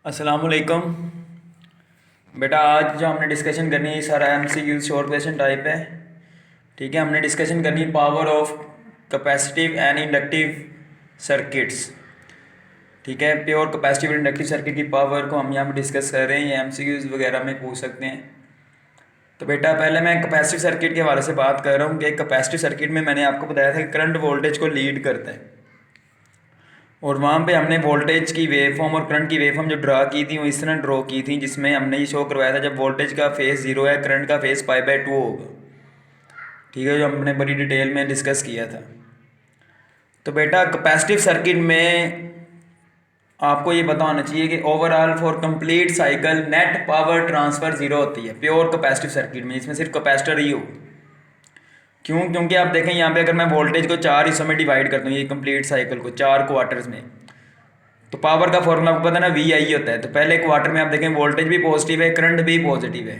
अस्सलामुअलैकुम। बेटा आज जो हमने डिस्कशन करनी है सारा MCQ शॉर्ट क्वेश्चन टाइप है। ठीक है, हमने डिस्कशन करनी है power of capacitive and inductive circuits. ठीक है, प्योर कैपेसिटिव इंडक्टिव सर्किट की पावर को हम यहाँ पर डिस्कस कर रहे हैं। ये MCQs वगैरह में पूछ सकते हैं। तो बेटा पहले मैं कैपेसिटिव सर्किट के हवाले से बात कर रहा हूँ कि कैपेसिटिव सर्किट में मैंने आपको बताया था कि करंट वोल्टेज को लीड करता है, और वहाँ पे हमने वोल्टेज की वेवफॉर्म और करंट की वेवफॉर्म जो ड्रा की थी वो इस तरह ड्रॉ की थी, जिसमें हमने ये शो करवाया था जब वोल्टेज का फेस 0 है, करंट का फेस π/2 होगा। ठीक है, जो हमने बड़ी डिटेल में डिस्कस किया था। तो बेटा कैपेसिटिव सर्किट में आपको ये पता होना चाहिए कि overall for complete cycle net power transfer 0 होती है प्योर कैपेसिटिव सर्किट में, जिसमें सिर्फ कैपेसिटर ही हो। क्यों? क्योंकि आप देखें यहाँ पे अगर मैं वोल्टेज को 4 हिस्सों में डिवाइड करता हूँ, ये कंप्लीट साइकिल को 4 क्वार्टर्स में, तो पावर का फॉर्मूला आपको पता है ना, VI होता है। तो पहले क्वार्टर में आप देखें वोल्टेज भी पॉजिटिव है, करंट भी पॉजिटिव है,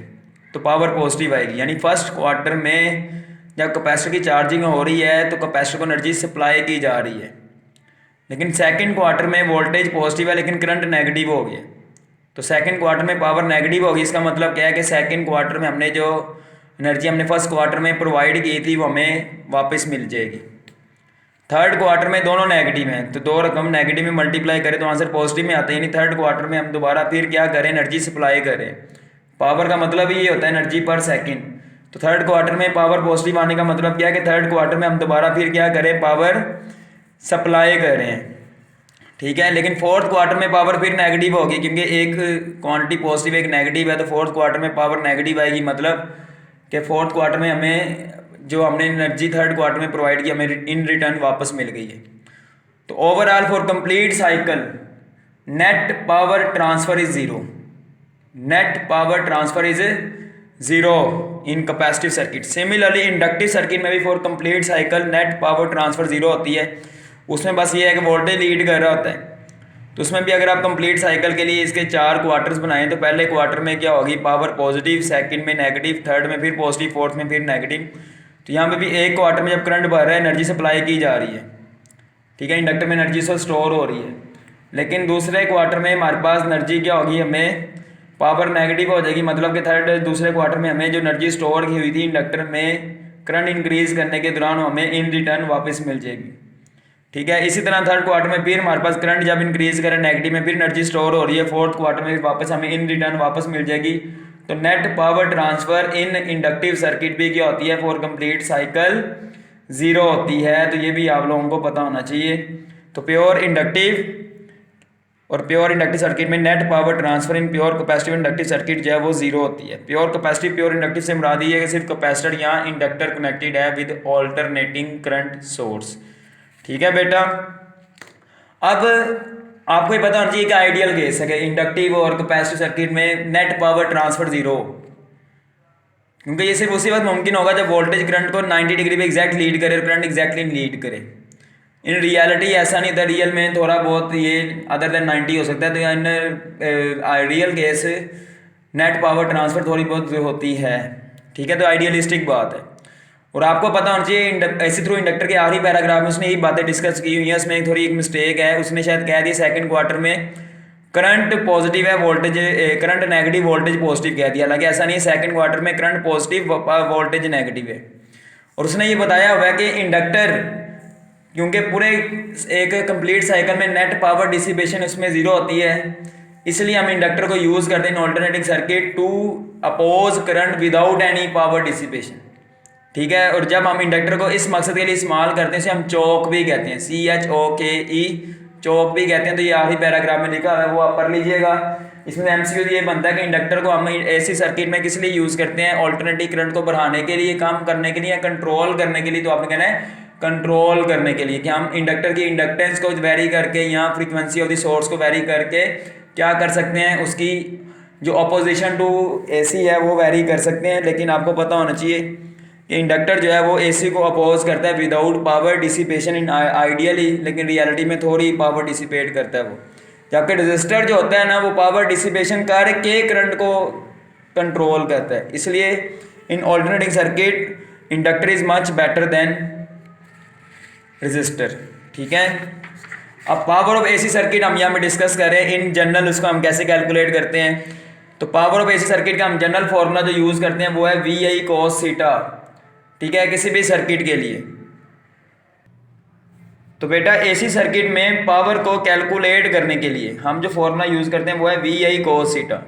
तो पावर पॉजिटिव आएगी। यानी फर्स्ट क्वार्टर में जब कैपेसिटर की चार्जिंग हो रही है तो कैपेसिटर को एनर्जी सप्लाई की जा रही है। लेकिन सेकंड क्वार्टर में वोल्टेज पॉजिटिव है लेकिन करंट नेगेटिव हो गया, तो सेकंड क्वार्टर में पावर नेगेटिव होगी। इसका मतलब क्या है कि सेकंड क्वार्टर में हमने जो एनर्जी हमने फर्स्ट क्वार्टर में प्रोवाइड की थी वो हमें वापस मिल जाएगी। थर्ड क्वार्टर में दोनों नेगेटिव हैं, तो दो रकम नेगेटिव में मल्टीप्लाई करें तो आंसर पॉजिटिव में आता है। यानी थर्ड क्वार्टर में हम दोबारा फिर क्या करें, एनर्जी सप्लाई करें। पावर का मतलब ही ये होता है एनर्जी पर सेकंड। तो थर्ड क्वार्टर में पावर पॉजिटिव आने का मतलब क्या है कि थर्ड क्वार्टर में हम दोबारा फिर क्या करें, पावर सप्लाई करें। ठीक है, लेकिन फोर्थ क्वार्टर में पावर फिर नेगेटिव होगी, क्योंकि एक क्वांटिटी पॉजिटिव एक नेगेटिव है, तो फोर्थ क्वार्टर में पावर नेगेटिव आएगी। मतलब कि फोर्थ क्वार्टर में हमें जो हमने एनर्जी थर्ड क्वार्टर में प्रोवाइड की हमें इन रिटर्न वापस मिल गई है। तो overall for complete cycle net power transfer is 0। Net power transfer is 0 in capacitive circuit. Similarly inductive circuit में भी for complete cycle net power transfer 0 होती है। उसमें बस ये है कि वोल्टेज लीड कर रहा होता है। तो उसमें भी अगर आप कंप्लीट साइकिल के लिए इसके 4 क्वार्टर्स बनाएं तो पहले क्वार्टर में क्या होगी, पावर पॉजिटिव, सेकंड में नेगेटिव, थर्ड में फिर पॉजिटिव, फोर्थ में फिर नेगेटिव। तो यहाँ पे भी एक क्वार्टर में जब करंट बढ़ रहा है एनर्जी सप्लाई की जा रही है। ठीक है, इंडक्टर में एनर्जी से स्टोर हो रही है। लेकिन दूसरे क्वार्टर में हमारे पास एनर्जी क्या होगी, हमें पावर नेगेटिव हो जाएगी। मतलब कि दूसरे क्वार्टर में हमें जो एनर्जी स्टोर की हुई थी इंडक्टर में करंट इंक्रीज करने के दौरान हमें इन रिटर्न वापस मिल जाएगी। ठीक है, इसी तरह थर्ड क्वार्टर में फिर हमारे पास करंट जब इंक्रीज करें नेगेटिव में फिर एनर्जी स्टोर हो रही है, फोर्थ क्वार्टर में वापस हमें इन रिटर्न वापस मिल जाएगी। तो नेट पावर ट्रांसफर इन इंडक्टिव सर्किट भी क्या होती है, फॉर कंप्लीट साइकिल 0 होती है। तो ये भी आप लोगों को पता होना चाहिए। तो प्योर इंडक्टिव और प्योर इंडक्टिव सर्किट में net power transfer in pure capacitive inductive circuit जो है वो 0 होती है। प्योर कैपेसिटिव प्योर इंडक्टिव से मुराद ये है कि सिर्फ कैपेसिटर या इंडक्टर कनेक्टेड है विद ऑल्टरनेटिंग करंट सोर्स। ठीक है बेटा, अब आपको ये पता होना चाहिए कि आइडियल केस है कि इंडक्टिव और कैपेसिटिव सर्किट में नेट पावर ट्रांसफर 0, क्योंकि ये सिर्फ उसी वक्त मुमकिन होगा जब वोल्टेज करंट को 90 डिग्री पे एग्जैक्ट लीड करे और करंट एग्जैक्टली लीड करे। इन रियलिटी ऐसा नहीं था, रियल में थोड़ा बहुत ये अदर देन 90 हो सकता है। तो in real case net power transfer थोड़ी बहुत होती है। ठीक है, तो आइडियलिस्टिक बात है। और आपको पता होना चाहिए ऐसे थ्रू इंडक्टर के आखिरी पैराग्राफ में उसने यही बातें डिस्कस की हुई हैं। उसमें थोड़ी एक मिस्टेक है, उसने शायद कह दी सेकंड क्वार्टर में करंट पॉजिटिव है, voltage current negative, voltage positive कह दिया। हालांकि ऐसा नहीं है, सेकंड क्वार्टर में करंट पॉजिटिव वोल्टेज नेगेटिव है। और उसने ये बताया हुआ है कि इंडक्टर, क्योंकि पूरे एक कंप्लीट साइकिल में नेट पावर डिसिपेशन उसमें 0 होती है, इसलिए हम इंडक्टर को यूज करते हैं in alternating circuit to oppose current without any power dissipation. ठीक है, और जब हम इंडक्टर को इस मकसद के लिए इस्तेमाल करते हैं इसे हम चौक भी कहते हैं, CHOKE, चौक भी कहते हैं। तो ये आखिरी पैराग्राफ में लिखा है, वो आप पढ़ लीजिएगा। इसमें MCQ ये बनता है कि इंडक्टर को हम ऐसी सर्किट में किस लिए यूज़ करते हैं, ऑल्टरनेटिव करंट को बढ़ाने के लिए, काम करने के लिए, या कंट्रोल करने के लिए। तो आपने कहना है कंट्रोल करने के लिए, कि हम इंडक्टर की इंडक्टेंस को वेरी करके या फ्रीक्वेंसी ऑफ द सोर्स को वेरी करके क्या कर सकते हैं, उसकी जो अपोजिशन टू AC है वो वेरी कर सकते हैं। लेकिन आपको पता होना चाहिए कि इंडक्टर जो है वो AC को अपोज करता है without power dissipation in ideally, लेकिन रियलिटी में थोड़ी पावर डिसिपेट करता है वो। जबकि रेजिस्टर जो होता है ना, वो पावर डिसिपेशन करके करंट को कंट्रोल करता है। इसलिए in alternating circuit inductor is much better than resistor. ठीक है, अब पावर ऑफ एसी सर्किट हम यहाँ पे डिस्कस कर रहे हैं इन जनरल, उसको हम कैसे कैलकुलेट करते हैं। तो पावर ऑफ एसी सर्किट का हम जनरल फॉर्मूला जो यूज़ करते हैं वो है वी आई कॉस थीटा, ठीक है, किसी भी सर्किट के लिए। तो बेटा एसी सर्किट में पावर को कैलकुलेट करने के लिए हम जो फॉर्मूला यूज़ करते हैं वो है V I cos theta.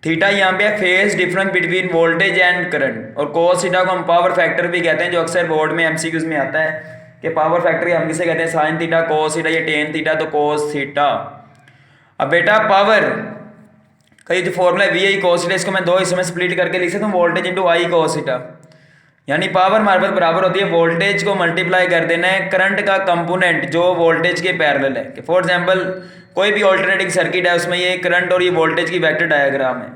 Theta यहाँ पे phase difference between voltage and current, और कॉस थीटा को हम पावर फैक्टर भी कहते हैं, जो अक्सर बोर्ड में एमसीक्यूज में आता है कि पावर फैक्टर हम किसे कहते हैं, साइन थीटा, कॉस थीटा या टेन थीटा, तो कॉस थीटा। अब बेटा पावर का ये जो फॉर्मूला है वी आई कॉस थीटा, इसको मैं दो हिस्सों में स्प्लिट करके लिख सकता हूँ, voltage into I cos theta. यानी पावर हमारे पास बराबर होती है वोल्टेज को मल्टीप्लाई कर देना है करंट का कंपोनेंट जो वोल्टेज के पैरेलल है। कि फॉर एग्जांपल कोई भी ऑल्टरनेटिंग सर्किट है, उसमें ये करंट और ये वोल्टेज की वेक्टर डायग्राम है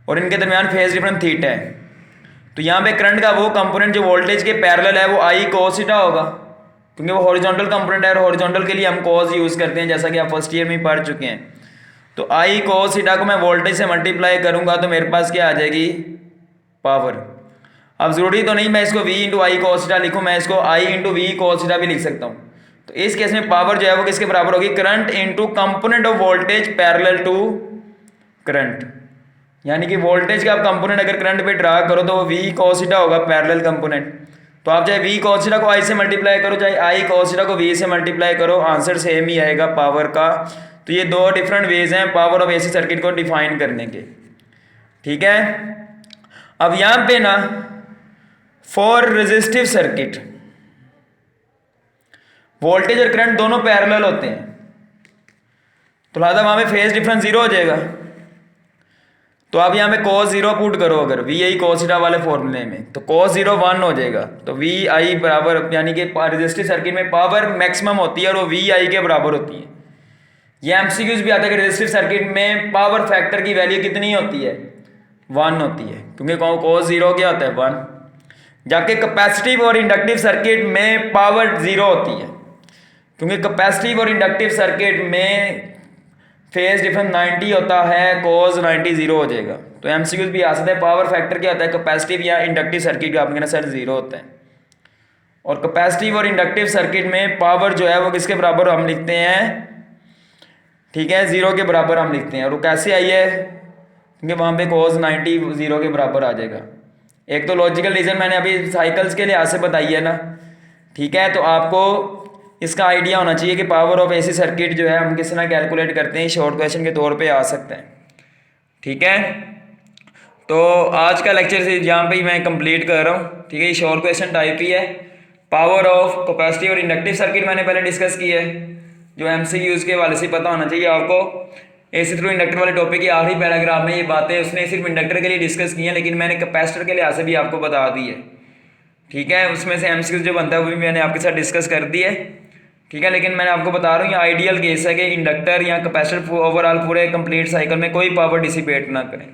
और इनके दरमियान फेज डिफरेंस थीटा है। तो यहाँ पे करंट का वो कंपोनेंट जो वोल्टेज के पैरेलल है वो आई कॉस थीटा होगा, क्योंकि वो हॉरिजॉन्टल कंपोनेंट है और हॉरिजॉन्टल के लिए हम कॉस यूज़ करते हैं, जैसा कि आप फर्स्ट ईयर में पढ़ चुके हैं। तो आई कॉस थीटा को मैं वोल्टेज से मल्टीप्लाई करूँगा तो मेरे पास क्या आ जाएगी, पावर। अब ज़रूरी तो नहीं मैं इसको v into I cos theta लिखूँ, मैं इसको i into V cos theta भी लिख सकता हूँ। तो इस केस में पावर जो है वो किसके बराबर होगी, current into component of voltage parallel to current. यानी कि वोल्टेज का आप कंपोनेंट अगर करंट पे ड्रा करो तो वो वी कॉस थीटा होगा, पैरेलल कंपोनेंट। तो आप चाहे वी कॉस थीटा को i से मल्टीप्लाई करो, चाहे आई कॉस थीटा को v से मल्टीप्लाई करो, आंसर सेम ही आएगा पावर का। तो ये दो डिफरेंट वेज हैं पावर ऑफ एसी सर्किट को डिफाइन करने के, ठीक है। अब यहाँ पे ना फॉर रेजिस्टिव सर्किट वोल्टेज और करंट दोनों पैरेलल होते हैं, तो लिहाजा वहां पे फेज डिफरेंस जीरो हो जाएगा। तो आप यहाँ पे cos जीरो पुट करो अगर वी आई cos थीटा वाले फॉर्मूले में, तो cos जीरो 1 हो जाएगा। तो वी आई बराबर, यानी कि रेजिस्टिव सर्किट में पावर मैक्सिमम होती है और वो वी आई के बराबर होती है। ये एमसीक्यूज भी आता है कि रेजिस्टिव सर्किट में पावर फैक्टर की वैल्यू कितनी होती है, 1 होती है, क्योंकि cos जीरो क्या होता है 1। जबकि कैपेसिटिव और इंडक्टिव सर्किट में पावर जीरो होती है, क्योंकि कैपेसिटिव और इंडक्टिव सर्किट में फेज डिफरेंस 90 होता है, cos 90 जीरो हो जाएगा। तो एमसीक्यूज भी आ सकता है पावर फैक्टर क्या होता है कैपेसिटिव या इंडक्टिव सर्किट का, आपके ना सर जीरो होता है। और कैपेसिटिव और इंडक्टिव सर्किट में पावर जो है वो किसके बराबर हम लिखते हैं, ठीक है, जीरो के बराबर हम लिखते हैं। और वो कैसे आई है, क्योंकि वहाँ पे cos 90 जीरो के बराबर आ जाएगा। एक तो लॉजिकल रीजन मैंने अभी साइकिल्स के लिहाज से बताई है ना, ठीक है। तो आपको इसका आइडिया होना चाहिए कि पावर ऑफ एसी सर्किट जो है हम किस तरह कैलकुलेट करते हैं, शॉर्ट क्वेश्चन के तौर पे आ सकता है, ठीक है। तो आज का लेक्चर से यहाँ पे ही मैं कंप्लीट कर रहा हूँ, ठीक है। ये शॉर्ट क्वेश्चन टाइप ही है। पावर ऑफ कैपेसिटिव और इंडक्टिव सर्किट मैंने पहले डिस्कस की है, जो एमसीक्यूज के वाले से पता होना चाहिए आपको। एसी थ्रू इंडक्टर वाले टॉपिक की आखिरी पैराग्राफ में ये बातें उसने सिर्फ इंडक्टर के लिए डिस्कस की हैं, लेकिन मैंने कैपेसिटर के लिहाज से भी आपको बता दी है, ठीक है। उसमें से एमसीक्यूज जो बनता है वो भी मैंने आपके साथ डिस्कस कर दी है, ठीक है। लेकिन मैंने आपको बता रहा हूँ ये आइडियल केस है कि इंडक्टर या कैपेसिटर ओवरऑल पूरे कंप्लीट साइकिल में कोई पावर डिसिपेट ना करें।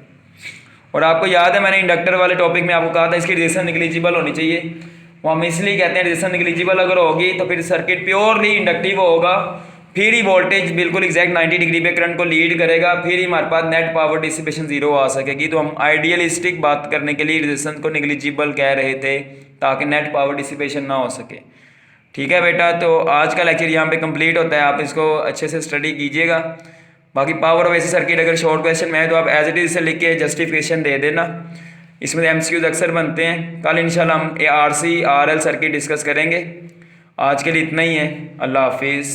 और आपको याद है मैंने इंडक्टर वाले टॉपिक में आपको कहा था इसकी रेजिस्टेंस निग्लिजिबल होनी चाहिए। वो हम इसलिए कहते हैं रेजिस्टेंस निग्लिजिबल अगर होगी तो फिर सर्किट प्योरली इंडक्टिव होगा, फिर ही वोल्टेज बिल्कुल एग्जैक्ट 90 डिग्री पे करंट को लीड करेगा, फिर ही हमारे पास नेट पावर डिसिपेशन जीरो आ सकेगी। तो हम आइडियलिस्टिक बात करने के लिए रेजिस्टेंस को निग्लिजिबल कह रहे थे ताकि नेट पावर डिसिपेशन ना हो सके, ठीक है बेटा। तो आज का लेक्चर यहाँ पे कंप्लीट होता है, आप इसको अच्छे से स्टडी कीजिएगा। बाकी पावर ऑफ एसी सर्किट अगर शॉर्ट क्वेश्चन में है तो आप एज इट इज से लिख के जस्टिफिकेशन दे देना, इसमें एमसीक्यूज अक्सर बनते हैं। कल इंशाल्लाह हम आरसी आरएल सर्किट डिस्कस करेंगे। आज के लिए इतना ही है, अल्लाह हाफिज़।